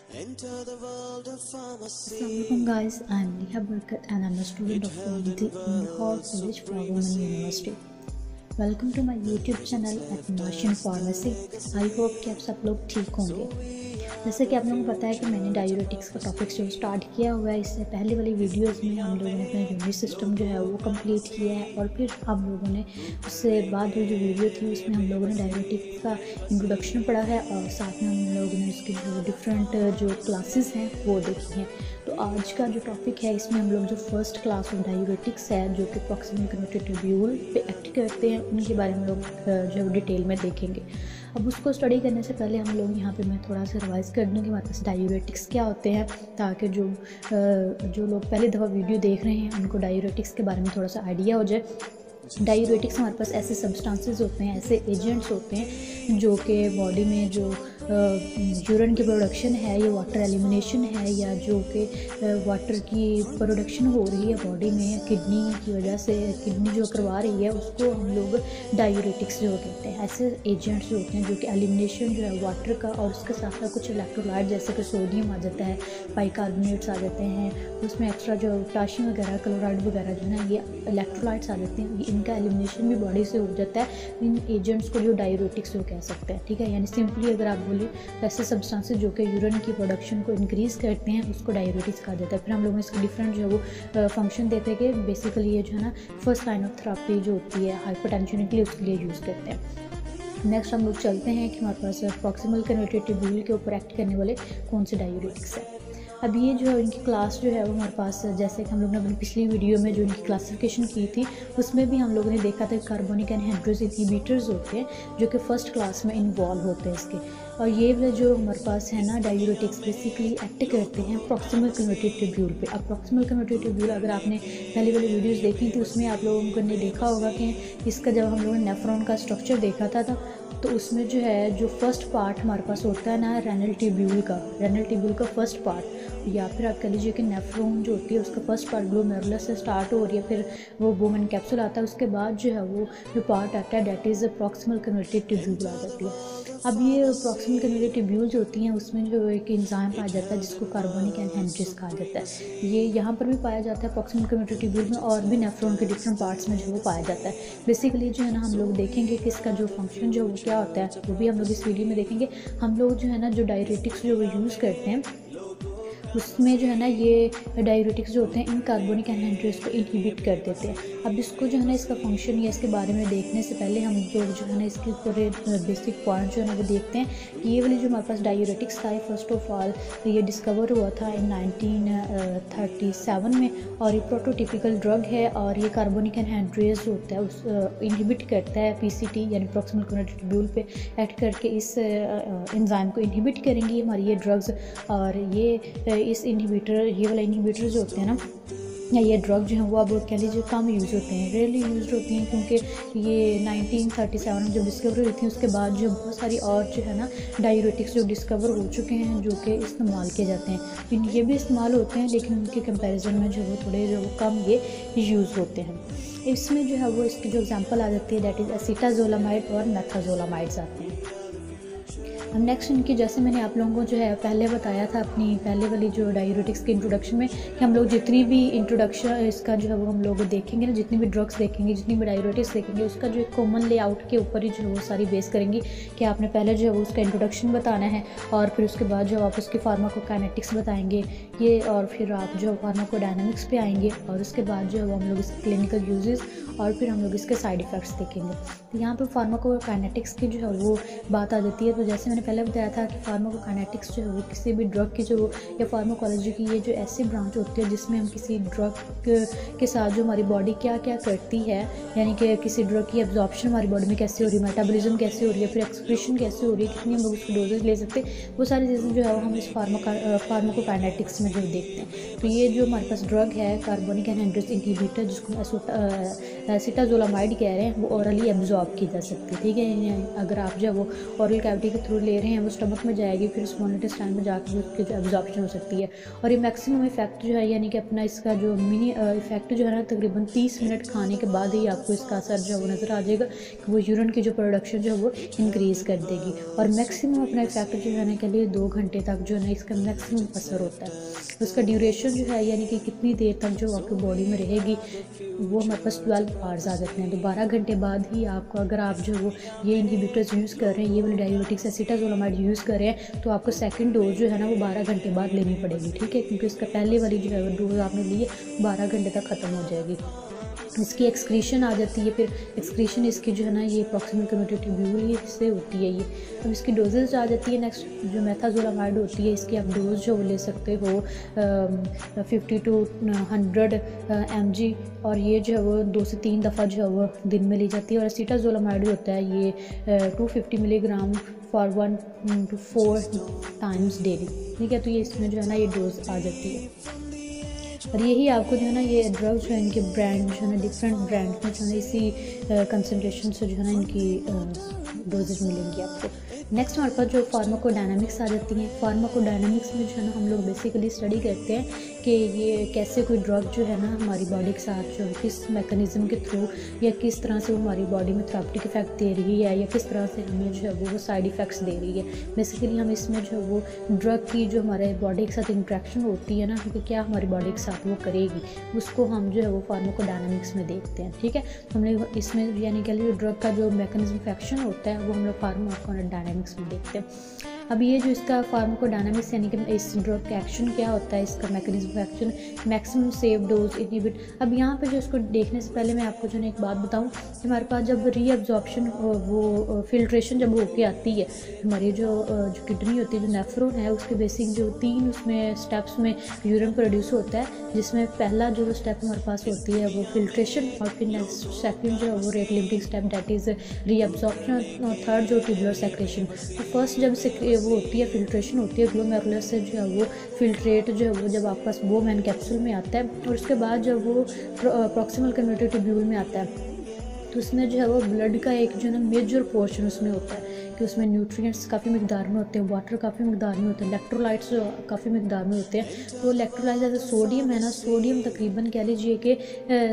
Assalamualaikum guys, I am Neha Barkat and I am a student of Pharmacy in Lahore College for Women University. Welcome to my YouTube channel at Martian pharmacy. I hope कि आप सब लोग ठीक होंगे। जैसे कि आप लोगों को पता है कि मैंने डायूरेटिक्स का टॉपिक जो स्टार्ट किया हुआ है, इससे पहले वाली वीडियोस में हम लोगों ने अपना यूनिट सिस्टम जो है वो कंप्लीट किया है, और फिर हम लोगों ने उससे बाद जो वीडियो थी उसमें हम लोगों ने डायूरेटिक्स का इंट्रोडक्शन पढ़ा है, और साथ में हम लोगों ने उसकी जो डिफरेंट जो क्लासेस हैं वो देखी हैं। तो आज का जो टॉपिक है इसमें हम लोग जो फर्स्ट क्लास ऑफ डायूरेटिक्स है जो कि प्रॉक्सिमल कन्वर्टेड ट्यूब्यूल पे एक्ट करते हैं, उनके बारे में हम लोग जो डिटेल में देखेंगे। अब उसको स्टडी करने से पहले हम लोग यहाँ पे मैं थोड़ा सा रिवाइज़ कर दूँ कि हमारे पास डायूरेटिक्स क्या होते हैं, ताकि जो लोग पहली दफ़ा वीडियो देख रहे हैं उनको डायूरेटिक्स के बारे में थोड़ा सा आइडिया हो जाए। डायूरेटिक्स हमारे पास ऐसे सब्सटेंसेस होते हैं, ऐसे एजेंट्स होते हैं जो कि बॉडी में जो यूरिन की प्रोडक्शन है या वाटर एलिमिनेशन है, या जो कि वाटर की प्रोडक्शन हो रही है बॉडी में किडनी की वजह से, किडनी जो करवा रही है उसको हम लोग डायूरेटिक्स जो कहते हैं। ऐसे एजेंट्स जो होते हैं जो कि एलिमिनेशन जो है वाटर का, और उसके साथ साथ कुछ इलेक्ट्रोलाइट जैसे कि सोडियम आ जाता है, बाइकार्बोनेट्स आ जाते हैं, उसमें एक्स्ट्रा जो पोटाशियम वगैरह, क्लोराइड वगैरह जो है ये इलेक्ट्रोलाइट्स आ जाते हैं, इनका एलिमिनेशन भी बॉडी से हो जाता है। इन एजेंट्स को जो डायूरेटिक्स जो कह सकते हैं, ठीक है। यानी सिंपली अगर आप ऐसे सब्सटेंसेस जो कि यूरिन की प्रोडक्शन को इंक्रीज़ करते हैं उसको डायूरेटिक्स कहा जाता है। फिर हम लोगों ने इसके डिफरेंट जो है वो फंक्शन देते हैं कि बेसिकली ये जो है ना फर्स्ट लाइन ऑफ थेरेपी जो होती है हाइपरटेंशन के लिए, उसके लिए यूज़ करते हैं। नेक्स्ट हम लोग चलते हैं कि हमारे पास प्रॉक्सिमल कन्वर्टेड ट्यूब्यूल के ऊपर एक्ट करने वाले कौन से डायूरेटिक्स है। अब ये जो है इनकी क्लास जो है वो हमारे पास, जैसे कि हम लोग ने अपनी पिछली वीडियो में जो इनकी क्लासिफिकेशन की थी उसमें भी हम लोगों ने देखा था कार्बोनिक एनहाइड्रेस इनहिबिटर्स होते हैं जो कि फ़र्स्ट क्लास में इन्वॉल्व होते हैं इसके। और ये जो हमारे पास है ना डायूरेटिक्स बेसिकली एक्ट करते हैं प्रॉक्सिमल कन्वर्टेड ट्यूब्यूल पे। अब प्रॉक्सिमल कन्वर्टेड ट्यूब्यूल अगर आपने पहले वाली वीडियोस देखी थी उसमें आप लोगों ने देखा होगा कि इसका जब हम लोगों ने नेफ्रॉन का स्ट्रक्चर देखा था तो उसमें जो है जो फर्स्ट पार्ट हमारे पास होता है ना रेनल ट्यूब्यूल का फर्स्ट पार्ट, या फिर आप कह लीजिए कि नेफ्रॉन जो होती है उसका फर्स्ट पार्ट ग्लोमेरुलस से स्टार्ट हो रही है, फिर वो बोमेन कैप्सूल आता है, उसके बाद जो है वो जो पार्ट आता है that is proximal converted tubule आ जाती है। अब ये प्रॉक्सिमल कन्वर्टेड ट्यूब्यूल जो होती हैं उसमें जो एक एंजाइम पाया जाता है जिसको कार्बोनिक एनहाइड्रेस कहा जाता है। ये यहाँ पर भी पाया जाता है प्रॉक्सिमल कन्वर्टेड ट्यूब्यूल में, और भी नेफ्रॉन के डिफरेंट पार्ट्स में जो वो पाया जाता है। बेसिकली जो है ना हम लोग देखेंगे कि इसका जो फंक्शन जो वो क्या होता है वो भी हम लोग इस वीडियो में देखेंगे। हम लोग जो है ना जो डायूरेटिक्स जो वो यूज़ करते हैं उसमें जो है ना ये डायूरेटिक्स जो होते हैं इन कार्बोनिक एनहाइड्रेस को इनहिबिट कर देते हैं। अब इसको जो है ना इसका फंक्शन या इसके बारे में देखने से पहले हम जो है ना इसके पूरे बेसिक पॉइंट जो है ना वो देखते हैं कि ये वाली जो हमारे पास डायूरेटिक्स था फर्स्ट ऑफ ऑल ये डिस्कवर हुआ था इन 1937 में, और ये प्रोटोटिपिकल ड्रग है, और ये कार्बोनिक एनहाइड्रेस जो होता है उस इनहिबिट करता है पीसीटी यानी प्रॉक्सिमल कन्वर्टेड ट्यूब्यूल पे एक्ट करके इस एंजाइम को इनहिबिट करेंगी हमारी ये ड्रग्स। और ये इस इनहिबिटर, ये वाला इनहिबिटर जो होते हैं ना या ये ड्रग जो है वो अब कह लीजिए कम यूज़ होते हैं, रेयरली यूज़ होती हैं, क्योंकि ये 1937 में जब डिस्कवर हुई थी उसके बाद जो बहुत सारी और जो है ना डायूरेटिक्स जो डिस्कवर हो चुके हैं जो कि इस्तेमाल किए जाते हैं। ये भी इस्तेमाल होते हैं लेकिन उनके कंपैरिजन में जो वो थोड़े जो कम ये यूज़ होते हैं। इसमें जो है वो इसकी जो एग्जांपल आ जाती है दैट इज़ एसिटाजोलामाइड और मेथाजोलामाइड्स आते हैं। अब नेक्स्ट इनकी, जैसे मैंने आप लोगों को जो है पहले बताया था अपनी पहले वाली जो डायूरेटिक्स के इंट्रोडक्शन में कि हम लोग जितनी भी इंट्रोडक्शन इसका जो है वो हम लोग देखेंगे ना, जितनी भी ड्रग्स देखेंगे, जितनी भी डायूरेटिक्स देखेंगे, उसका जो एक कॉमन लेआउट के ऊपर ही जो है वो सारी बेस करेंगी कि आपने पहले जो है वो उसका इंट्रोडक्शन बताना है, और फिर उसके बाद जो आप उसकी फार्माकोकाइनेटिक्स बताएंगे ये, और फिर आप जो फार्माकोडायनामिक्स पे आएंगे, और उसके बाद जो है वो हम लोग इसके क्लिनिकल यूजेस, और फिर हम लोग इसके साइड इफ़ेक्ट्स देखेंगे। तो यहाँ पर फार्माकोकाइनेटिक्स की जो है वो बात आ जाती है। तो जैसे मैंने पहले बताया था कि फार्माकोकाइनेटिक्स जो है वो किसी भी ड्रग की जो या फार्माकोलॉजी की ये जो ऐसी ब्रांच होती है जिसमें हम किसी ड्रग के साथ जो हमारी बॉडी क्या क्या करती है, यानी कि किसी ड्रग की एब्जॉर्प्शन हमारी बॉडी में कैसे हो रही है, मेटाबॉलिज्म कैसे हो रही है, फिर एक्सक्रीशन कैसे हो रही है, कितनी हम लोग उसकी डोजेज ले सकते हैं, वो सारी चीज़ें जो है वो हम इस फार्माकोकाइनेटिक्स में जो देखते हैं। तो ये जो हमारे पास ड्रग है कार्बोनिक एनहाइड्रेस इनहिबिटर जिसको एसिटाजोलामाइड कह रहे हैं वो ओरली एब्जॉर्ब की जा सकती है, ठीक है। अगर आप जो वो ओरल कैविटी के थ्रू ले रहे हैं वो स्टमक में जाएगी, फिर स्मॉल इंटेस्टाइन में जाकर उसकी जो एब्जॉर्प्शन हो सकती है। और ये मैक्सिमम इफेक्ट जो है यानी कि अपना इसका जो मिनी इफेक्ट जो है ना तकरीबन 30 मिनट खाने के बाद ही आपको इसका असर जो है वो नज़र आ जाएगा कि वो यूरिन की जो प्रोडक्शन जो है वो इंक्रीज़ कर देगी। और मैक्सिमम अपना इफेक्ट जो है ना के लिए 2 घंटे तक जो है ना इसका मैक्सिमम असर होता है। उसका ड्यूरेशन जो है यानी कि कितनी देर तक जो आपकी बॉडी में रहेगी वो हमारे पास 12 आवर्स आ जाते हैं। तो 12 घंटे बाद ही आपको, अगर आप जो वो ये इनहिबिटर्स यूज़ कर रहे हैं, ये वाले डायबिटिक्स एसिटाजोलामाइड यूज़ कर रहे हैं, तो आपको सेकंड डोज जो है ना वो 12 घंटे बाद लेनी पड़ेगी, ठीक है। क्योंकि इसका पहले वाली जो है वो डोज आपने ली है 12 घंटे तक ख़त्म हो जाएगी। इसकी एक्सक्रीशन आ जाती है, फिर एक्सक्रीशन इसकी जो है ना ये प्रॉक्सिमल कम्यूनिटी ट्यूब्यूल से होती है ये। अब इसकी डोजेज आ जाती है। नेक्स्ट जो मेथाजोलामाइड होती है इसकी आप डोज जो ले सकते हो 50 to 100 mg, और ये जो है वो 2 से 3 दफ़ा जो है वो दिन में ली जाती है। और एसिटाजोलामाइड होता है ये 250 milligram for 1 to 4 times daily, ठीक है। तो ये इसमें जो है ना ये डोज आ जाती है। और यही आपको जो है ना ये ड्रग्स जो है इनके ब्रांड जो है ना डिफरेंट ब्रांड में जो है इसी कंसनट्रेशन से जो है ना इनकी डोजेज मिलेंगी आपको। नेक्स्ट हमारे पास जो फार्माकोडायनामिक्स आ जाती हैं। फार्माकोडायनामिक्स में जो है ना हम लोग बेसिकली स्टडी करते हैं कि ये कैसे कोई ड्रग जो है ना हमारी बॉडी के साथ जो किस मैकेनिज़्म के थ्रू या किस तरह से वो हमारी बॉडी में थेराप्यूटिक इफेक्ट दे रही है या किस तरह से हमें जो है वो साइड इफ़ेक्ट्स दे रही है। बेसिकली हम इसमें जो है वो ड्रग की जो हमारे बॉडी के साथ इंट्रैक्शन होती है ना कि क्या हमारी बॉडी के साथ वो करेगी, उसको हम जो है वो फार्माकोडायनामिक्स में देखते हैं, ठीक है। तो हमने इसमें यानी कि ड्रग का जो मैकेनिज्म ऑफ एक्शन होता है वो हम लोग फार्माकोडायनामिक्स में देखते हैं। अब ये जो इसका फार्माकोडायनामिक्स यानी कि इस ड्रग का एक्शन क्या होता है, इसका mechanism of action, maximum safe dose inhibit. अब यहाँ पे जो इसको देखने से पहले मैं आपको जो है एक बात बताऊँ कि हमारे पास जब रीअब्जॉर्प्शन वो फिल्ट्रेशन जब होके आती है हमारी जो किडनी होती है, जो नेफ्रॉन है, उसके बेसिक जो 3 उसमें स्टेप्स में यूरिन प्रोड्यूस होता है, जिसमें पहला जो स्टेप हमारे पास होती है वो फिल्ट्रेशन, और फिर नेक्स्ट सेकंड जो है वो rate limiting step that is reabsorption, और थर्ड जो ट्यूबुलर सेक्रेशन। तो फर्स्ट जब वो होती है फिल्ट्रेशन होती है ग्लोमेरुलर से जो है वो फिल्ट्रेट जो है वो जब आपके पास बोमैन कैप्सूल में आता है, और उसके बाद जब वो प्रॉक्सिमल कम्यूनिटी ट्यूब्यूल में आता है तो उसमें जो है वो ब्लड का एक जो है ना मेजर पोर्शन उसमें होता है कि उसमें न्यूट्रिएंट्स काफ़ी मिकदार में होते हैं, वाटर काफ़ी मिकदार में होते हैं, इलेक्ट्रोलाइट्स काफ़ी मिकदार में होते हैं। तो इलेक्ट्रोलाइट जैसे सोडियम है ना, सोडियम तकरीबन कह लीजिए कि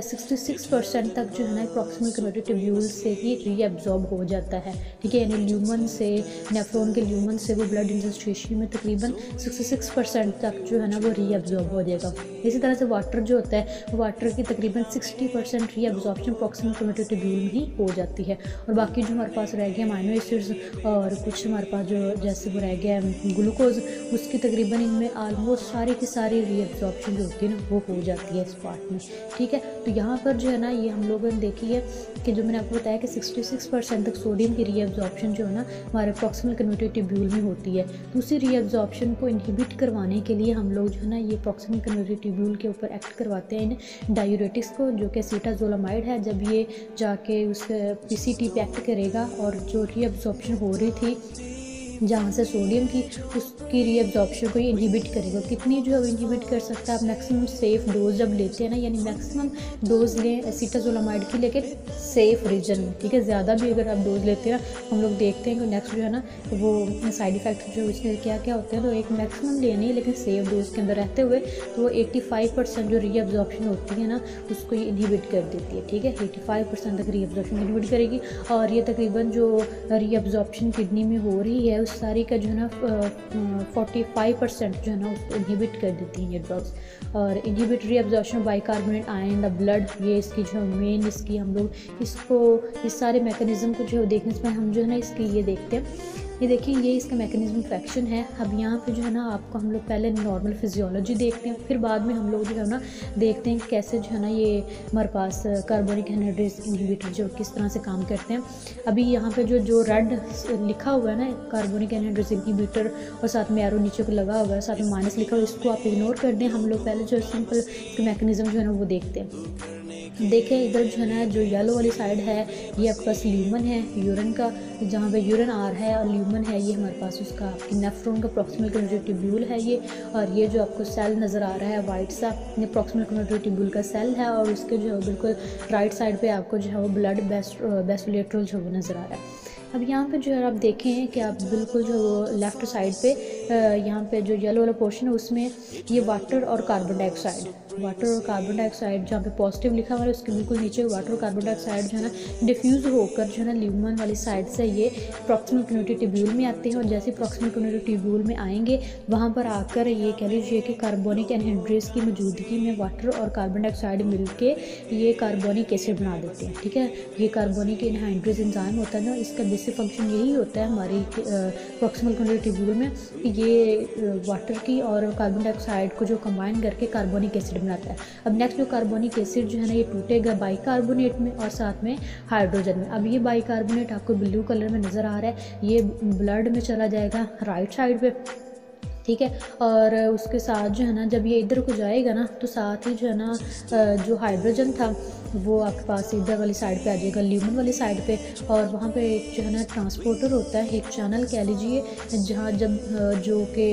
66% तक जो है ना प्रॉक्सिमल कम्यूनिटी ट्यूब्यूल से ही रीअब्जॉर्ब हो जाता है, ठीक है। यानी ल्यूमन से, नेफ्रॉन के ल्यूमन से वो ब्लड इंटरस्टिशियम में तकरीबन 66% तक जो है ना वो रीअब्जॉर्ब हो जाएगा। इसी तरह से वाटर जो होता है, वाटर की तकरीबन 60% रीअब्जॉर्प्शन प्रॉक्सिमल कम्यूनिटी ट्यूब्यूल में ही हो जाती है। और बाकी जो हमारे पास रह गया अमाइनो एसिड्स और कुछ हमारे पास जो जैसे वो रह गया ग्लूकोज, उसकी तकरीबन इनमें आलमोस्ट सारी की सारी रीअब्जॉर्प्शन जो होती है ना वो हो जाती है इस पार्ट में, ठीक है। तो यहाँ पर जो है ना ये हम लोगों ने देखी है कि जो मैंने आपको बताया कि 66% तक सोडियम की रीअब्जॉर्प्शन जो है ना हमारे प्रॉक्सिमल कम्यूनिटी ट्यूब्यूल में होती है। तो उसी रीअब्जॉर्प्शन को इनहिबिट करवाने के लिए हम लोग जो है ना ये प्रॉक्सिमल कम्यूनिटी ट्यूब्यूल के ऊपर एक्ट करवाते हैं इन डायूरेटिक्स को, जो कि एसिटाजोलामाइड है। जब ये जाके उस पीसीटी पे एक्ट करेगा और जो रीअब्जॉर्प्शन हो रही थी जहाँ से सोडियम की, उसकी रीअब्जॉर्प्शन को ये इनहिबिट करेगा। कितनी जो है इनहिबिट कर सकता है, आप मैक्सिमम सेफ डोज जब लेते हैं ना, यानी मैक्सिमम डोज लें एसिटाजोलामाइड की लेकिन सेफ रीजन में, ठीक है। ज़्यादा भी अगर आप डोज लेते हैं हम लोग देखते हैं कि नेक्स्ट जो है ना वो साइड इफ़ेक्ट जो इसके क्या क्या होते हैं। तो एक मैक्सिमम लेनी है लेकिन सेफ डोज के अंदर रहते हुए, तो वो 85% जो रीअब्जॉर्प्शन होती है ना उसको ये इनहिबिट कर देती है, ठीक है। 85% तक रीअब्जॉर्प्शन इनहिबिट करेगी। और ये तकरीबन जो रीअब्जॉर्प्शन किडनी में हो रही है उस सारी का जो है ना 45% जो है ना उसको इनहिबिट कर देती हैं ये ड्रग्स। और inhibit reabsorption bicarbonate ion the blood, ये इसकी जो मेन इसकी हम लोग इसको इस सारे मैकेनिज्म को जो देखने से हम जो है ना इसकी ये देखते हैं। ये देखिए ये इसका मैकेनिज्म ऑफ एक्शन है। अब यहाँ पे जो है ना आपको हम लोग पहले नॉर्मल फिजियोलॉजी देखते हैं, फिर बाद में हम लोग जो है ना देखते हैं कैसे जो है ना ये हमारे पास कार्बोनिक एनहाइड्रेस इनहिबिटर जो किस तरह से काम करते हैं। अभी यहाँ पे जो रेड लिखा हुआ है ना कार्बोनिक एनहाइड्रेस इनहिबिटर और साथ में एरो नीचे को लगा हुआ है, साथ में माइनस लिखा हुआ है, इसको आप इग्नोर कर दें। हम लोग पहले जो सिंपल इसका मैकेनिज्म जो है ना वो देखते हैं। देखें इधर जो है ना, जो येलो वाली साइड है ये आपके पास ल्यूमन है यूरिन का, जहाँ पे यूरिन आ रहा है, और ल्यूमन है ये हमारे पास उसका आपकी नेफ्रॉन का प्रॉक्सिमल कम्युनिटी ट्यूब्यूल है ये। और ये जो आपको सेल नज़र आ रहा है वाइट सा, ये प्रॉक्सिमल कम्युनिटी ट्यूब्यूल का सेल है। और उसके जो है बिल्कुल राइट साइड पे आपको जो है वो ब्लड वेस्कुलेटरल जो वो नज़र आ रहा है। अब यहाँ पे जो है आप देखें कि आप बिल्कुल जो लेफ़्ट साइड पे यहाँ पे जो येलो वाला पोर्शन है उसमें ये वाटर और कार्बन डाइऑक्साइड, वाटर और कार्बन डाइऑक्साइड जहाँ पे पॉजिटिव लिखा हुआ है उसके बिल्कुल नीचे वाटर और कार्बन डाइऑक्साइड जो है ना डिफ्यूज़ होकर जो है ना ल्यूमन वाली साइड से ये प्रॉक्सिमल कम्युनिटी ट्यूब्यूल में आते हैं। और जैसे प्रॉक्सिमल कम्युनिटी ट्यूब्यूल में आएंगे वहाँ पर आकर ये कह लीजिए कि कार्बोनिक एनहाइड्रेस की मौजूदगी में वाटर और कार्बन डाइऑक्साइड मिलके ये कार्बोनिक एसिड बना देते हैं। ठीक है, ये कार्बोनिक एनहाइड्रेस एंजाइम होता है ना, इसका बेसिक फंक्शन यही होता है हमारी प्रॉक्सिमल कम्युनिटी ट्यूब्यूल में, ये वाटर की और कार्बन डाइऑक्साइड को जो कंबाइन करके कार्बोनिक एसिड बनाता है। अब नेक्स्ट जो कार्बोनिक एसिड जो है ना ये टूटेगा बाइकार्बोनेट में और साथ में हाइड्रोजन में। अब ये बाइकार्बोनेट आपको ब्लू कलर में नज़र आ रहा है, ये ब्लड में चला जाएगा राइट साइड पे। ठीक है, और उसके साथ जो है ना जब ये इधर को जाएगा ना तो साथ ही जो है ना जो हाइड्रोजन था वो आपके पास इधर वाली साइड पे आ जाएगा, ल्यूमन वाली साइड पे। और वहाँ पे एक जो है ना ट्रांसपोर्टर होता है, एक चैनल कह लीजिए, जहाँ जब जो कि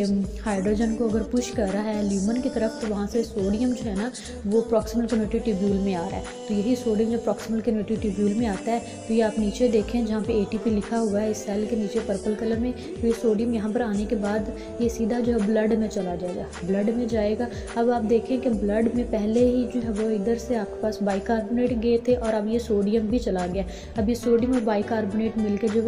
हाइड्रोजन को अगर पुश कर रहा है ल्यूमन की तरफ तो वहाँ से सोडियम जो है ना वो प्रॉक्सिमल कम्युनिटी ट्यूब्यूल में आ रहा है। तो यही सोडियम जो प्रॉक्सिमल कम्युनिटी ट्यूब्यूल में आता है, तो ये आप नीचे देखें जहाँ पे ATP लिखा हुआ है इस सेल के नीचे पर्पल कलर में, तो ये सोडियम यहाँ पर आने के बाद ये सीधा जो है ब्लड में चला जाएगा, ब्लड में जाएगा। अब आप देखें कि ब्लड में पहले ही जो है वो इधर से आपके पास बाइकार्बोनेट गए थे और अब ये सोडियम भी चला गया। अब ये सोडियम और बाइकार्बोनेट मिलकर जो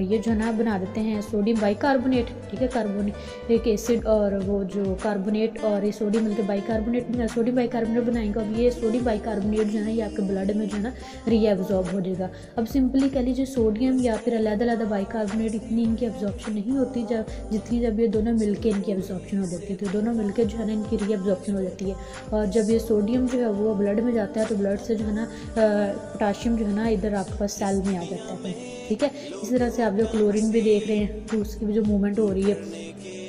ये जो है ना बना देते हैं सोडियम बाइकार्बोनेट। ठीक है, कार्बोनिक एसिड और वो जो कार्बोनेट और ये सोडियम मिलकर बाइकार्बोनेट, सोडियम बाइकार्बोनेट बनाएंगे। अब ये सोडियम बाइकार्बोनेट जो है ना ये आपके ब्लड में जो है ना रीएब्जॉर्ब हो जाएगा। अब सिंपली कह लीजिए सोडियम या फिर अलग-अलग बाइकार्बोनेट इतनी इनकी एब्जॉर्प्शन नहीं होती जब ये दोनों मिलकर इनकी एब्जॉर्प्शन हो जाती है, तो दोनों मिलकर जो है ना इनकी रीएब्जॉर्प्शन हो जाती है। और जब ये सोडियम जो है वो ब्लड में जाता है तो ब्लड से जो है ना पोटाशियम जो है ना इधर आपके पास सेल में आ जाता है। ठीक है, इसी तरह से आप जो क्लोरीन भी देख रहे हैं तो उसकी भी जो मूवमेंट हो रही है।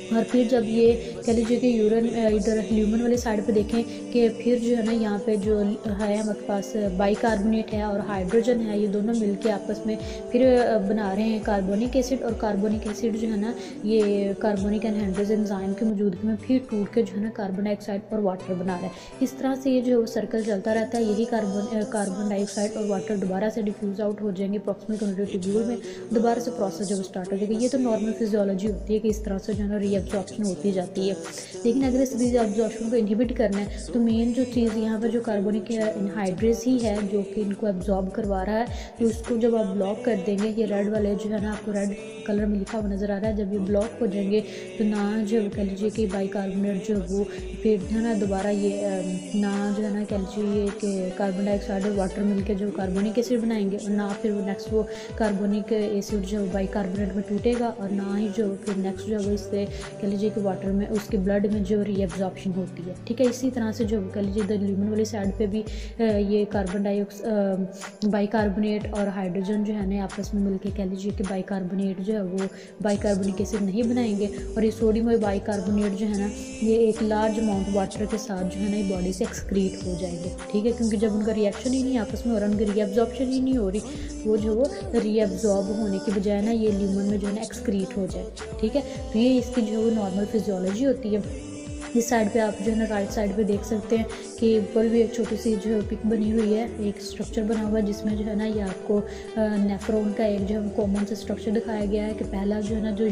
और फिर जब ये कह लीजिए कि यूरिन इधर ल्यूमन वाली साइड पे देखें कि फिर जो है ना यहाँ पे जो है हमारे पास बाइकार्बोनेट है और हाइड्रोजन है, ये दोनों मिलके आपस में फिर बना रहे हैं कार्बोनिक एसिड। और कार्बोनिक एसिड जो है ना ये कार्बोनिक एनहाइड्रेस एंजाइम की मौजूदगी में फिर टूट के जो है ना कार्बन डाइऑक्साइड और वाटर बना रहा है। इस तरह से ये जो है वो सर्कल चलता रहता है। यही कार्बन डाइऑक्साइड और वाटर दोबारा से डिफ्यूज़ आउट हो जाएंगे प्रॉक्सिमल कम्युनिटी ट्यूब्यूल में, दोबारा से प्रोसेस जब स्टार्ट हो जाएगी। ये तो नॉर्मल फिजियोलॉजी होती है कि इस तरह से जो है ना रीअब्जॉर्प्शन होती जाती है। लेकिन अगर इस रीअब्जॉर्प्शन को इनहिबिट करना है तो मेन जो चीज़ यहाँ पर जो कार्बोनिक एनहाइड्रेस ही है जो कि इनको एब्जॉर्ब करवा रहा है, तो उसको जब आप ब्लॉक कर देंगे, ये रेड वाले जो है ना आपको रेड कलर में लिखा हुआ नज़र आ रहा है, जब ये ब्लॉक हो जाएंगे तो ना जो कह लीजिए कि बाइकार्बोनेट जो वो फिर जो है ना दोबारा ये ना जो है ना कह लीजिए कि कार्बन डाइऑक्साइड और वाटर मिलकर जो कार्बोनिक एसिड बनाएंगे, और ना फिर वो नेक्स्ट वो कार्बोनिक एसिड जो बाइकार्बोनेट में टूटेगा, और ना ही जो फिर नेक्स्ट जो है इससे कह लीजिए कि वाटर में उसके ब्लड में जो रीअब्जॉर्प्शन होती है। ठीक है, इसी तरह से जो कह लीजिए इधर ल्यूमन वाली साइड पे भी ये कार्बन डाइऑक्साइड बाइकार्बोनेट और हाइड्रोजन जो है ना आपस में मिलके कह लीजिए कि बाइकार्बोनेट जो है वो बाइकार्बोनिक एसिड नहीं बनाएंगे, और ये सोडियम और बाइकार्बोनेट जो है ना ये एक लार्ज अमाउंट वाटर के साथ जो है ना ये बॉडी से एक्सक्रीट हो जाएंगे। ठीक है, क्योंकि जब उनका रिएक्शन ही नहीं आपस में हो रहा, उनकी रीअब्जॉर्प्शन ही नहीं हो रही, वो जो वो रीअब्जॉर्ब होने की बजाय ना ये ल्यूमन में जो है ना एक्सक्रीट हो जाए। ठीक है, तो ये इसकी जो है नॉर्मल फिजियोलॉजी होती है। इस साइड पे आप जो है ना राइट साइड पे देख सकते हैं कि ऊपर भी एक छोटी सी जो पिक बनी हुई है, एक स्ट्रक्चर बना हुआ है जिसमें जो है ना ये आपको नेफ्रॉन का एक जो है कॉमन सा स्ट्रक्चर दिखाया गया है कि पहला जो है ना जो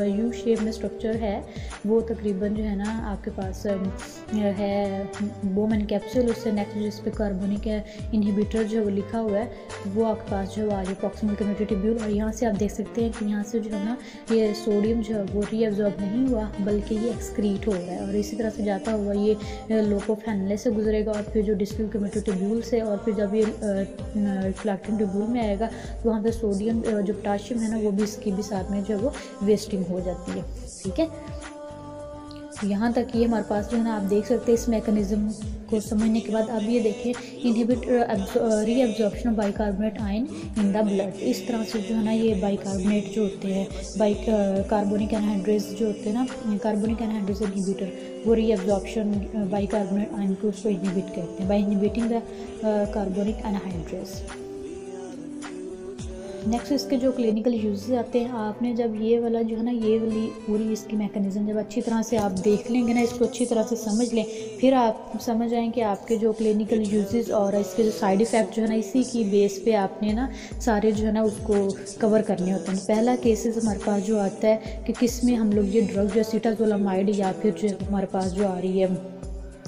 यू शेप में स्ट्रक्चर है वो तकरीबन जो है ना आपके पास है बोमन कैप्सूल, उससे नेक्स्ट जिस पे कार्बोनिक इनहिबिटर जो है वो लिखा हुआ है वो आपके पास जो है प्रॉक्सिमल कम्युनिटी ट्यूब्यूल। और यहाँ से आप देख सकते हैं कि यहाँ से जो है ना ये सोडियम जो है वो रीअब्जॉर्ब नहीं हुआ बल्कि ये एक्सक्रीट हो रहा है, और इसी तरह से जाता हुआ ये लोकोफेनले से गुजरेगा और फिर जो डिस्टल कम्युनिटी ट्यूब्यूल से, और फिर जब ये रिफ्लेक्टिंग ट्यूब्यूल में आएगा तो वहाँ पे सोडियम जो पोटाशियम है ना वो भी इसकी भी साथ में जो है वो वेस्टिंग हो जाती है। ठीक है, यहाँ तक ये हमारे पास जो है ना आप देख सकते हैं। इस मैकेनिज़्म को समझने के बाद अब ये देखें, inhibit reabsorption of bicarbonate ion in the blood. इस तरह से जो है ना ये बाइकार्बोनेट जो होते हैं, कार्बोनिक एनहाइड्रेज जो होते हैं ना, कार्बोनिक एनहाइड्रेज इनहिबिटर, वो रीअब्जॉर्प्शन बाइकार्बोनेट आयन को उसको इनहिबिट करते हैं by inhibiting the carbonic anhydrase. Next इसके जो क्लिनिकल यूजेस आते हैं, आपने जब ये वाला जो है ना ये वाली पूरी इसकी मैकेनिज़्म जब अच्छी तरह से आप देख लेंगे ना, इसको अच्छी तरह से समझ लें, फिर आप समझ आएँ कि आपके जो क्लिनिकल यूजेस और इसके जो साइड इफ़ेक्ट जो है ना इसी की बेस पे आपने ना सारे जो है ना उसको कवर करने होते हैं। पहला केसेस हमारे पास जो आता है कि किस में हम लोग ये ड्रग जो एसीटाज़ोलामाइड या फिर जो हमारे पास जो आ रही है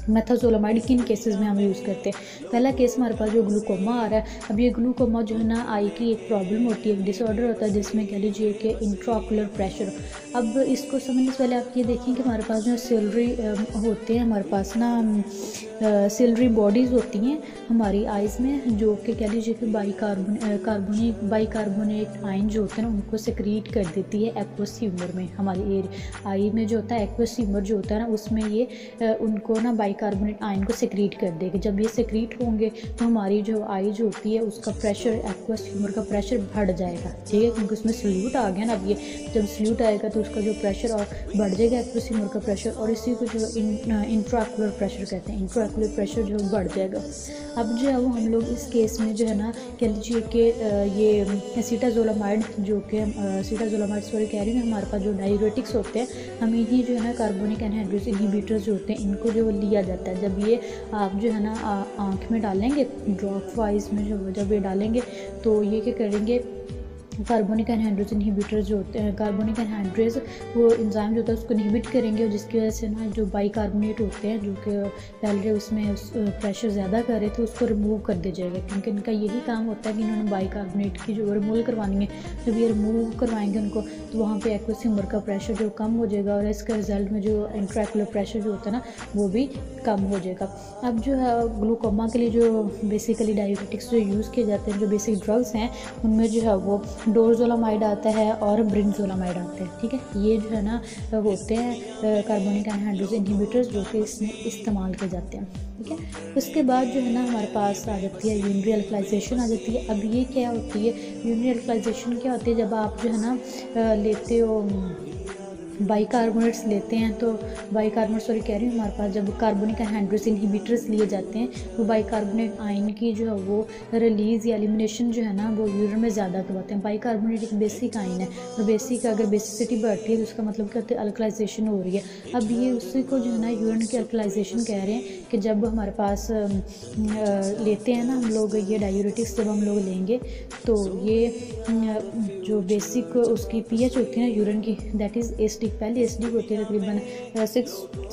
मेथाज़ोलामाइड, किन केसेस में हम यूज़ करते हैं। पहला केस हमारे पास जो ग्लूकोमा आ रहा है। अब ये ग्लूकोमा जो है ना आई की एक प्रॉब्लम होती है, एक डिसऑर्डर होता है जिसमें कह लीजिए कि इंट्राओकुलर प्रेशर। अब इसको समझने से पहले आप ये देखें कि हमारे पास जो सिलरी होते हैं, हमारे पास ना सिलरी बॉडीज़ होती हैं हमारी आइज़ में, जो कि कह लीजिए कि बाइकार्बोनेट आयन जो होते हैं ना उनको सेक्रीट कर देती है एक्वस ह्यूमर में। हमारी आई में जो होता है एक्वस ह्यूमर जो होता है ना उसमें ये उनको ना बाइकार्बोनेट आयन को सेक्रीट कर देगी। जब ये सेक्रीट होंगे तो हमारी जो आई जो होती है उसका प्रेशर, एक्वस ह्यूमर का प्रेशर बढ़ जाएगा, ठीक है, क्योंकि उसमें सल्यूट आ गया ना। अब ये जब सल्यूट आएगा तो उसका जो प्रेशर और बढ़ जाएगा, एक्वस ह्यूमर का प्रेशर, और इसी को जो इंट्राओकुलर प्रेशर कहते हैं, इंट्राओकुलर प्रेशर जो बढ़ जाएगा। अब जो है वो हम लोग इस केस में जो है ना कह लीजिए कि ये एसीटाज़ोलामाइड जो कि एसीटाज़ोलामाइड सॉरी कह रही हूँ, हमारे पास जो डायूरेटिक्स होते हैं, हम इन्हीं जो है ना कार्बोनिक एनहाइड्रेज इनहिबिटर्स जो होते हैं इनको जो लिया जाता है। जब ये आप जो है ना आँख में डालेंगे ड्रॉप वाइज में, जब ये डालेंगे तो ये क्या करेंगे, कार्बोनिक एनहाइड्रेज इनहिबिटर जो होते हैं, कार्बोनिक एनहाइड्रेज वो एंजाइम जो होता है उसको इनहिबिट करेंगे, और जिसकी वजह से ना जो बाइकार्बोनेट होते हैं जो कि पहले उसमें प्रेशर ज़्यादा कर रहे थे उसको रिमूव कर दिया जाएगा, क्योंकि इनका यही काम होता है कि इन्होंने बाइकार्बोनेट की जो रिमूव करवानी है। जब ये रिमूव करवाएंगे उनको तो वहाँ पर एक्वस ह्यूमर का प्रेशर जो कम हो जाएगा, और इसका रिजल्ट में जो इंट्राओकुलर प्रेशर जो होता है ना वो भी कम हो जाएगा। अब जो है ग्लूकोमा के लिए जो बेसिकली डायूरेटिक्स जो यूज़ किए जाते हैं, जो बेसिक ड्रग्स हैं, उनमें जो है वो डोरजोलामाइड आता है और ब्रिंजोलामाइड आते हैं, ठीक है। ये जो है ना होते हैं कार्बोनिक एनहाइड्रेज इनहिबिटर्स जो कि इसमें इस्तेमाल किए जाते हैं, ठीक है। उसके बाद जो है ना हमारे पास आ जाती है यूरिनरी अल्कलाइजेशन आ जाती है। अब ये क्या होती है, यूरिनरी अल्कलाइजेशन क्या होती है, जब आप जो है ना लेते हो बाइकार्बोनेट्स लेते हैं, तो बाइकार्बोनेट सॉरी कह रही हूँ, हमारे पास जब कार्बोनिक एनहाइड्रेज इनहिबिटर्स लिए जाते हैं वो बाइकार्बोनेट आयन की जो है वो रिलीज़ या एलिमिनेशन जो है ना वो यूरिन में ज़्यादा करवाते हैं। बाइकार्बोनेट एक बेसिक आयन है, और बेसिक अगर बेसिसिटी बढ़ती है तो उसका मतलब क्या होता है, अल्कलाइजेशन हो रही है। अब ये उसी को जो है ना यूरिन की अल्कलाइजेशन कह रहे हैं कि जब हमारे पास लेते हैं ना हम लोग ये डायूरेटिक्स, जब हम लोग लेंगे तो ये जो बेसिक उसकी पीएच होती है ना यूरिन की, दैट इज़ एसिडिक। पहले एसिडिक होती है तकरीबन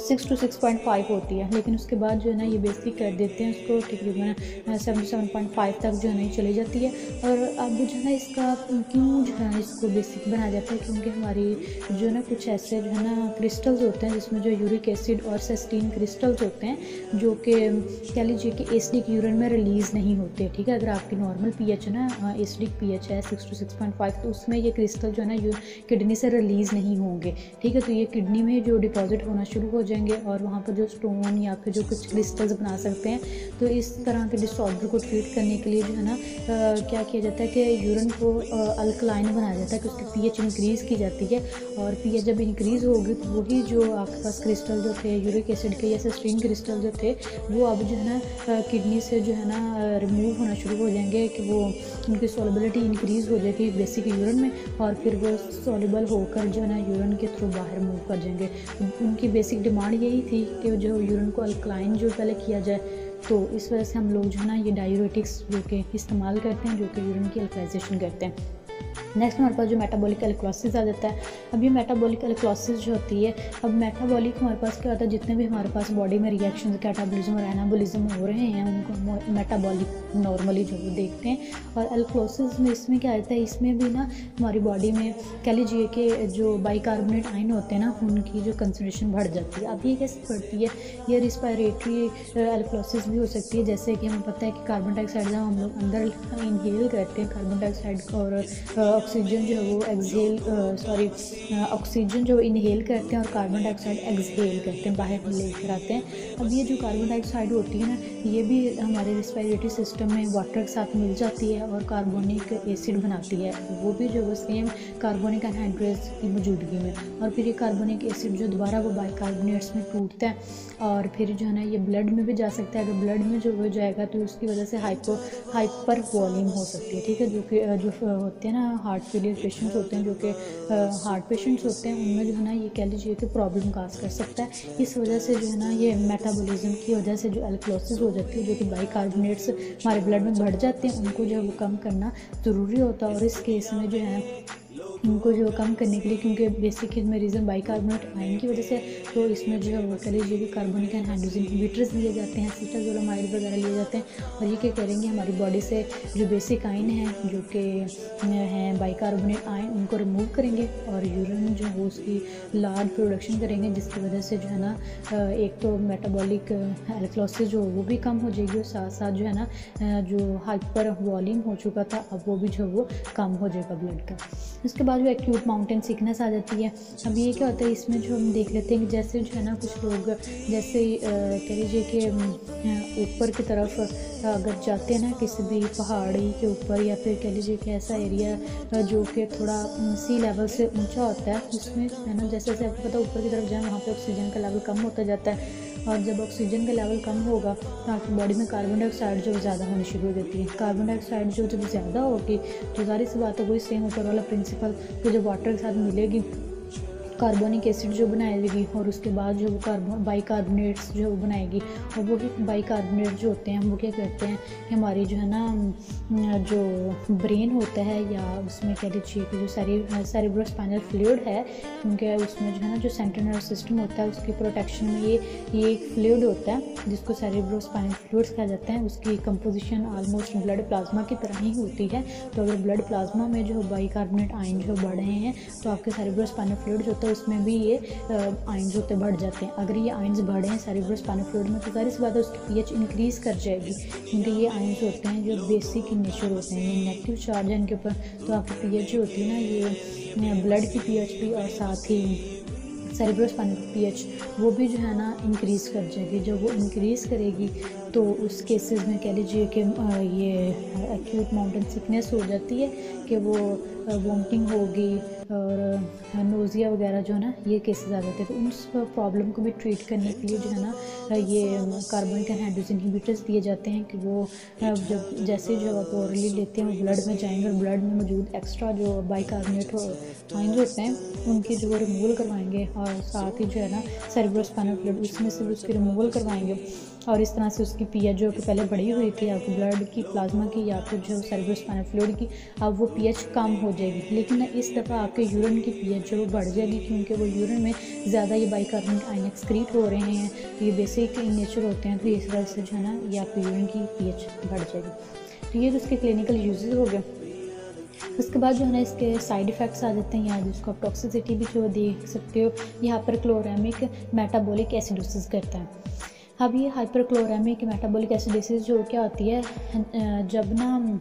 6 to 6.5 होती है, लेकिन उसके बाद जो है ना ये बेसिक कर देते हैं उसको, तकरीबन 7.5 तक जो है ना चली जाती है। और अब जो है ना इसका क्यों जो है इसको बेसिक बनाया जाता है, क्योंकि हमारी जो है ना कुछ ऐसे जो है ना क्रिस्टल्स होते हैं जिसमें जो यूरिक एसिड और सिस्टीन क्रिस्टल्स होते हैं जो कि कह लीजिए कि एसिडिक यूरिन में रिलीज़ नहीं होते, ठीक है। अगर आपकी नॉर्मल पीएच है ना, एसिडिक पीएच है 6 to 6.5, तो उसमें ये क्रिस्टल जो है ना किडनी से रिलीज़ नहीं होंगे, ठीक है। तो ये किडनी में जो डिपॉजिट होना शुरू हो जाएंगे और वहाँ पर जो स्टोन या फिर जो कुछ क्रिस्टल्स बना सकते हैं। तो इस तरह के डिसऑर्डर को ट्रीट करने के लिए जो है ना क्या किया जाता है कि यूरिन को अल्कलाइन बनाया जाता है, कि उसकी पीएच इंक्रीज़ की जाती है, और पीएच जब इंक्रीज़ होगी तो वही जो आपके पास क्रिस्टल जो थे यूरिक एसिड के या सिस्टीन क्रिस्टल जो थे वो अब जो है ना किडनी से जो है ना रिमूव होना शुरू हो जाएंगे, कि वो उनकी सॉल्युबिलिटी इंक्रीज़ हो जाएगी बेसिक यूरिन में, और फिर वो सॉल्युबल होकर जो है ना यूरिन के थ्रू बाहर मूव कर जाएंगे। उनकी बेसिक डिमांड यही थी कि जो यूरिन को अल्कलाइन जो पहले किया जाए, तो इस वजह से हम लोग जो है ना ये डायूरेटिक्स जो कि इस्तेमाल करते हैं, जो कि यूरिन की अल्कलाइजेशन करते हैं। नेक्स्ट हमारे पास जो मेटाबॉलिक एल्कलोसिस आ जाता है। अब ये मेटाबॉलिक एल्कलोसिस जो होती है, अब मेटाबॉलिक हमारे पास क्या होता है, जितने भी हमारे पास बॉडी में रिएक्शंस कैटाबॉलिज्म और एनाबॉलिज्म हो रहे हैं उनको मेटाबॉलिक नॉर्मली जो देखते हैं। और एल्कलोसिस में इसमें क्या आता है, इसमें भी ना हमारी बॉडी में कह लीजिए कि जो बाइकार्बोनेट आयन होते हैं ना उनकी जो कंसंट्रेशन बढ़ जाती है। अब ये कैसे बढ़ती है, ये रिस्पायरेटरी एल्कलोसिस भी हो सकती है, जैसे कि हमें पता है कि कार्बन डाइऑक्साइड जब हम लोग अंदर इनहेल करते हैं कार्बन डाइऑक्साइड और ऑक्सीजन जो है वो ऑक्सीजन जो इनहेल करते हैं और कार्बन डाइऑक्साइड एक्सहेल करते हैं, बाहर लेकर आते हैं। अब ये जो कार्बन डाइऑक्साइड होती है ना, ये भी हमारे रिस्पिरेटरी सिस्टम में वाटर के साथ मिल जाती है और कार्बोनिक एसिड बनाती है, वो भी जो वो सेम कार्बोनिक एनहाइड्रेट्स की मौजूदगी में। और फिर ये कार्बोनिक एसिड जो दोबारा वो बाइकार्बोनेट्स में टूटता है और फिर जो है ना ये ब्लड में भी जा सकता है। अगर ब्लड में जो हो जाएगा तो उसकी वजह से हाइपर वॉल्यूम हो सकती है, ठीक है। जो होते हैं ना हार्ट फेलियर पेशेंट्स होते हैं, जो कि हार्ट पेशेंट्स होते हैं, उनमें जो है ना ये कह लीजिए कि प्रॉब्लम काज कर सकता है। इस वजह से जो है ना ये मेटाबॉलिज्म की वजह से जो एल्कलोसिस हो जाती है, जो कि बाइकार्बोनेट्स हमारे ब्लड में बढ़ जाते हैं, उनको जो है वो कम करना ज़रूरी होता है। और इस केस में जो है उनको जो कम करने के लिए, क्योंकि बेसिक इसमें रीज़न बाइकार्बोनेट आयन की वजह से, तो इसमें जो है वो कह लीजिए कि कार्बोनिक एनहाइड्रोजन इनहिबिटर्स दिए जाते हैं, सीटाजोलामाइड वगैरह लिए जाते हैं। और ये क्या करेंगे, हमारी बॉडी से जो बेसिक आयन है जो कि हैं बाइकार्बोनेट आयन, उनको रिमूव करेंगे और यूरिन जो है वो उसकी लार्ज प्रोडक्शन करेंगे, जिसकी वजह से जो है ना एक तो मेटाबॉलिक एल्कलोसिस जो वो भी कम हो जाएगी और साथ साथ जो है ना जो हाइपर वॉल्यूम हो चुका था अब वो भी जो वो कम हो जाएगा ब्लड का। उसके बाद जो एक्यूट माउंटेन सिकनेस आ जाती है। अब ये क्या होता है, इसमें जो हम देख लेते हैं कि जैसे जो है ना कुछ लोग जैसे कह लीजिए कि ऊपर की तरफ अगर जाते हैं ना किसी भी पहाड़ी के ऊपर, या फिर कह लीजिए कि ऐसा एरिया जो कि थोड़ा सी लेवल से ऊंचा होता है, उसमें है ना जैसे जैसे आपको पता ऊपर की तरफ जाए वहाँ पे ऑक्सीजन का लेवल कम होता जाता है। और जब ऑक्सीजन का लेवल कम होगा तो आपकी बॉडी में कार्बन डाइऑक्साइड जो ज़्यादा होनी शुरू हो जाती है। कार्बन डाइऑक्साइड जो जब ज़्यादा होगी तो ज़ाहिर सी बात है वही सेम ऊपर वाला प्रिंसिपल तो जब वाटर के साथ मिलेगी, कार्बोनिक एसिड जो बनाएगी और उसके बाद जो वो बाइकार्बोनेट्स जो बनाएगी, और वो भी बाइकार्बोनेट जो होते हैं वो क्या करते हैं कि हमारी जो है ना जो ब्रेन होता है या उसमें कह लीजिए कि जो सेरेब्रोस्पाइनल फ्लूइड है, क्योंकि उसमें जो है ना जो सेंट्रल नर्वस सिस्टम होता है उसकी प्रोटेक्शन में ये एक फ्लूइड होता है जिसको सेरेब्रोस्पाइनल फ्लूइड्स कहा जाता है। उसकी कंपोजिशन ऑलमोस्ट ब्लड प्लाज्मा की तरह ही होती है। तो अगर ब्लड प्लाज्मा में जो बाइकार्बोनेट आयन जो बढ़ रहे हैं तो आपके सेरेब्रोस्पाइनल फ्लूइड जो उसमें भी ये आयंस होते बढ़ जाते हैं। अगर ये आयंस बढ़े हैं सेरेब्रोस्पाइनल फ्लूइड में तो ज़ाहिर सी बात है उसकी पीएच इंक्रीज़ कर जाएगी, क्योंकि ये आयंस होते हैं जो बेसिक इन नेचर होते हैं, ये नेगेटिव चार्ज है इनके ऊपर। तो आपकी पीएच जो होती है ना ये ब्लड की पीएच भी और साथ ही सेरेब्रोस्पाइनल पीएच वो भी जो है ना इंक्रीज़ कर जाएगी। जब वो इंक्रीज़ करेगी तो उस केसेस में कह लीजिए कि ये एक्यूट माउंटेन सिकनेस हो जाती है कि वो वॉमिटिंग होगी और नोज़िया वगैरह जो है ना ये केसेस आ जाते हैं। तो उस प्रॉब्लम को भी ट्रीट करने के लिए जो है ना ये कार्बोनिक एनहाइड्रोजन इनहिबिटर्स दिए जाते हैं कि वो जब जैसे जो आप ओरली लेते हैं वो ब्लड में जाएंगे और ब्लड में मौजूद एक्स्ट्रा जो बाइकार्बोनेट आयंस होते हैं उनकी जो वो रिमूवल करवाएंगे और साथ ही जो है ना सेरेब्रोस्पाइनल फ्लूइड उसमें से भी उसकी रिमूवल करवाएंगे और इस तरह से उसकी पीएच जो कि पहले बढ़ी हुई थी आपको ब्लड की प्लाज्मा की या फिर जो सेरेब्रोस्पाइनल फ्लूइड की, अब वो पीएच कम हो जाएगी। लेकिन इस दफ़ा आपके यूरिन की पीएच जो बढ़ जाएगी, क्योंकि वो यूरिन में ज़्यादा ये बाइकार्बोनेट आयन एक्सक्रीट हो रहे हैं, ये बेसिक इन नेचर होते हैं। तो इस वजह से जो है ना ये आपके यूरिन की पीएच बढ़ जाएगी। तो ये तो उसके क्लिनिकल यूजेस हो गए। उसके बाद जो है ना इसके साइड इफ़ेक्ट्स आ जाते हैं, यहाँ जिसको आप टॉक्सिसिटी भी जो देख सकते हो। ये हाइपरक्लोरेमिक मेटाबॉलिक एसिडोसिस करता है। अब ये हाइपरक्लोरेमिक मेटाबॉलिक एसिडोसिस जो क्या होती है, जब ना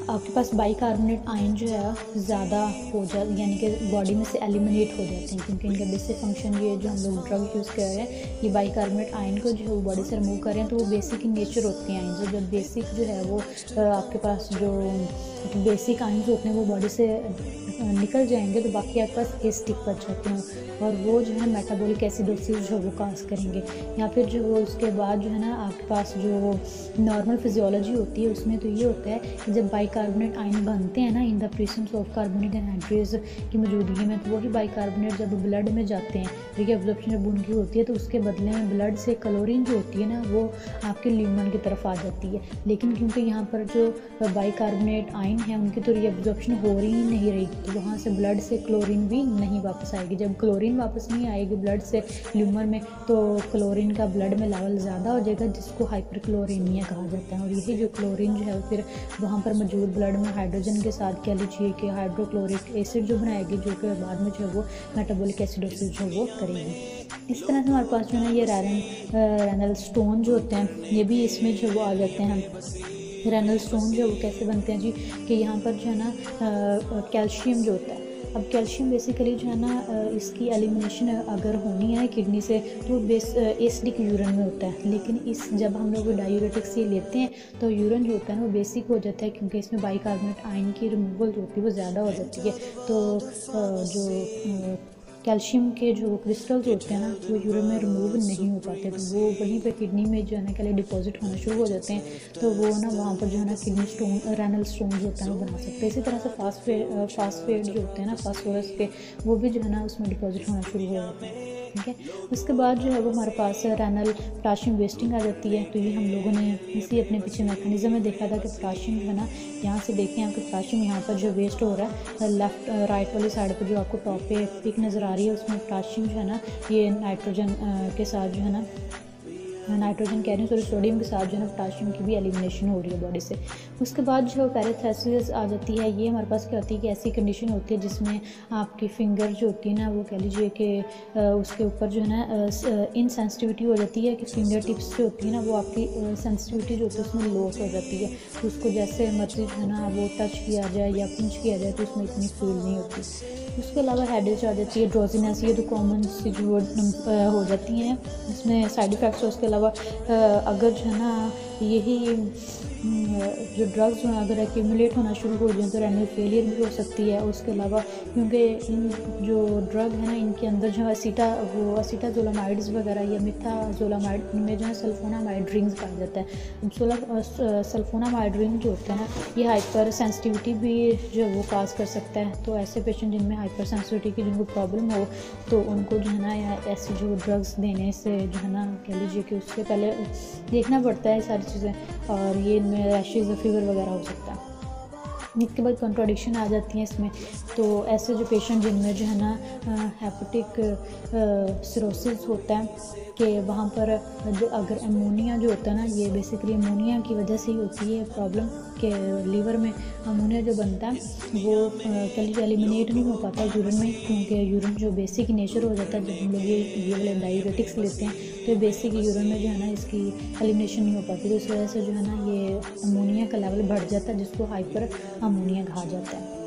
आपके पास बाइकार्बोनेट आयन जो है ज़्यादा हो जाए, यानी कि बॉडी में से एलिमिनेट हो जाते हैं, क्योंकि इनका बेसिक फंक्शन ये जो हम लोग ड्रग यूज़ कर रहे हैं ये बाइकार्बोनेट आयन को जो है वो बॉडी से रिमूव कर रहे हैं। तो वो बेसिक इन नेचर होते हैं आयन, जब बेसिक जो है वो आपके पास जो बेसिक आयंस होते हैं वो बॉडी से निकल जाएंगे तो बाकी आपके पास एसिडिक बच जाते हैं और वो जो है मेटाबॉलिक एसिडोसिस जो वो काज करेंगे। या फिर जो वो उसके बाद जो है ना आपके पास जो नॉर्मल फिजियोलॉजी होती है उसमें तो ये होता है कि जब बाइकार्बोनेट आयन बनते हैं ना in the presence of carbonic anhydrase की मौजूदगी में, तो वही बाइकार्बोनेट जब ब्लड में जाते हैं, देखिए एब्जॉर्प्शन जब उनकी होती है तो उसके बदले में ब्लड से क्लोरीन जो होती है ना वो आपके ल्यूमन की तरफ आ जाती है। लेकिन क्योंकि यहाँ पर जो बाइकार्बोनेट आयन है उनकी तो रीअब्जॉर्प्शन हो रही नहीं रही, तो वहाँ से ब्लड से क्लोरीन भी नहीं वापस आएगी। जब क्लोरीन वापस नहीं आएगी ब्लड से ल्यूमर में तो क्लोरीन का ब्लड में लेवल ज़्यादा हो जाएगा, जिसको हाइपरक्लोरेमिया कहा जाता है। और यही जो क्लोरीन जो है फिर वहाँ पर मौजूद ब्लड में हाइड्रोजन के साथ कह लीजिए कि हाइड्रोक्लोरिक एसिड जो बनाएगी, जो कि बाद में जो है वो मेटाबॉलिक एसिडोसिस जो वो करेगी। इस तरह से हमारे पास जो है ना ये रेनल स्टोन जो होते हैं ये भी इसमें जो वो आ जाते हैं। रेनल स्टोन जो है वो कैसे बनते हैं जी, कि यहाँ पर जो है ना कैल्शियम जो होता है, अब कैल्शियम बेसिकली जो है ना इसकी एलिमिनेशन अगर होनी है किडनी से तो एसिडिक यूरिन में होता है, लेकिन इस जब हम लोग डायूरेटिक्स ये लेते हैं तो यूरिन जो होता है ना वो बेसिक हो जाता है, क्योंकि इसमें बाइकार्बोनेट आयन की रिमूवल जो होती है वो ज़्यादा हो जाती है। तो जो कैल्शियम के जो क्रिस्टल्स होते हैं ना वो यूरिन में रिमूव नहीं हो पाते, तो वो वहीं पे किडनी में जो है ना के लिए डिपॉजिट होना शुरू हो जाते हैं, तो वो ना वहाँ पर जो है ना किडनी स्टोन रेनल स्टोन जो होता है वो बना सकते हैं। इसी तरह से फास्फेट जो होते हैं ना फास्फोरस के, वो भी जो है ना उसमें डिपॉजिट होना शुरू हो जाता है। ठीक है, उसके बाद जो है वो हमारे पास रेनल पोटाशियम वेस्टिंग आ जाती है। तो ये हम लोगों ने इसी अपने पीछे मैकेनिज्म में देखा था कि पोटाशियम जो है ना, यहाँ से देखें आपको पोटाशियम यहाँ पर जो वेस्ट हो रहा है लेफ्ट राइट वाली साइड पर जो आपको टॉप पे पिक नज़र आ रही है, उसमें पोटाशियम जो है ना ये नाइट्रोजन के साथ जो है ना, नाइट्रोजन कह रही हूँ सॉरी, सोडियम के साथ जो है ना पोटाशियम की भी एलिमिनेशन हो रही है बॉडी से। उसके बाद जो पैराथेसिस आ जाती है। ये हमारे पास क्या होती है कि ऐसी कंडीशन होती है जिसमें आपकी फिंगर जो होती है ना वो कह लीजिए कि उसके ऊपर जो है ना इनसेंसिटिविटी हो जाती है, कि फिंगर टिप्स जो होती है ना वो आपकी सेंसिटिविटी जो होती है उसमें लॉस हो जाती है, तो उसको जैसे मर्जी जो है ना वो टच किया जाए या पिंच किया जाए तो उसमें इतनी फील नहीं होती। उसके अलावा हेडेज आ जाती है, ड्रोजीनेस, ये तो कॉमन सी जो हो जाती हैं, इसमें साइड इफ़ेक्ट्स है। उसके अलावा अगर जो है ना यही जो ड्रग्स जो है अगर एक्यूमुलेट होना शुरू हो जाए तो रेनल फेलियर भी हो सकती है। उसके अलावा क्योंकि इन जो ड्रग है ना इनके अंदर जो है असीटाजोलामाइड्स वगैरह या मिथाजोलामाइड, इनमें जो है सल्फोनामाइड रिंग्स पाया जाता है। सल्फोनामाइड रिंग जो होता है ना ये हाइपर सेंसिटिविटी भी जो है वो काज कर सकता है। तो ऐसे पेशेंट जिनमें हाइपर सेंसिटिविटी की जिनको प्रॉब्लम हो तो उनको जो है ना या ऐसी जो ड्रग्स देने से जो है ना कह लीजिए कि उससे पहले देखना पड़ता है सारी चीज़ें, और ये इनमें रैशेज़ फीवर वगैरह हो सकता है। इसके बाद कॉन्ट्राडिक्शन आ जाती हैं इसमें। तो ऐसे जो पेशेंट जिनमें जो है ना हेपेटिक सिरोसिस होता है कि वहाँ पर जो अगर अमोनिया जो होता है ना ये बेसिकली अमोनिया की वजह से ही होती है प्रॉब्लम, कि लीवर में अमोनिया जो बनता है वो कह लीजिए एलिमिनेट नहीं हो पाता यूरिन में, क्योंकि यूरिन जो बेसिक नेचर हो जाता है जब हम लोग ये वाले डायूरेटिक्स लेते हैं तो बेसिक यूरिन में जो है ना इसकी एलिमिनेशन नहीं हो पाती, तो इस वजह से जो है ना ये अमोनिया का लेवल बढ़ जाता है जिसको हाइपर अमोनिया कहा जाता है।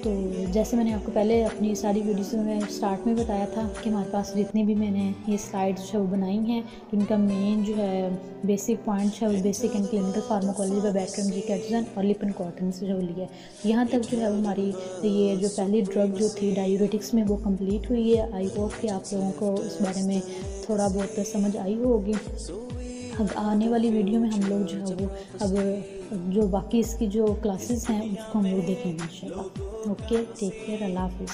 तो जैसे मैंने आपको पहले अपनी सारी वीडियोस में स्टार्ट में बताया था कि हमारे पास जितनी भी मैंने ये स्लाइड्स जो बनाई हैं इनका मेन जो है बेसिक पॉइंट है वो basic and clinical pharmacology by Bertram G और लिपिन कॉटन से जो लिया है। यहाँ तक जो है वो हमारी ये जो पहली ड्रग जो थी डायूरेटिक्स में वो कंप्लीट हुई है। आई होप कि आप लोगों को इस बारे में थोड़ा बहुत समझ आई होगी। अब आने वाली वीडियो में हम लोग जो है वो अब जो बाकी इसकी जो क्लासेस हैं उसको हम लोग देखेंगे इंशाल्लाह। ओके, टेक केयर, अल्लाह हाफिज़।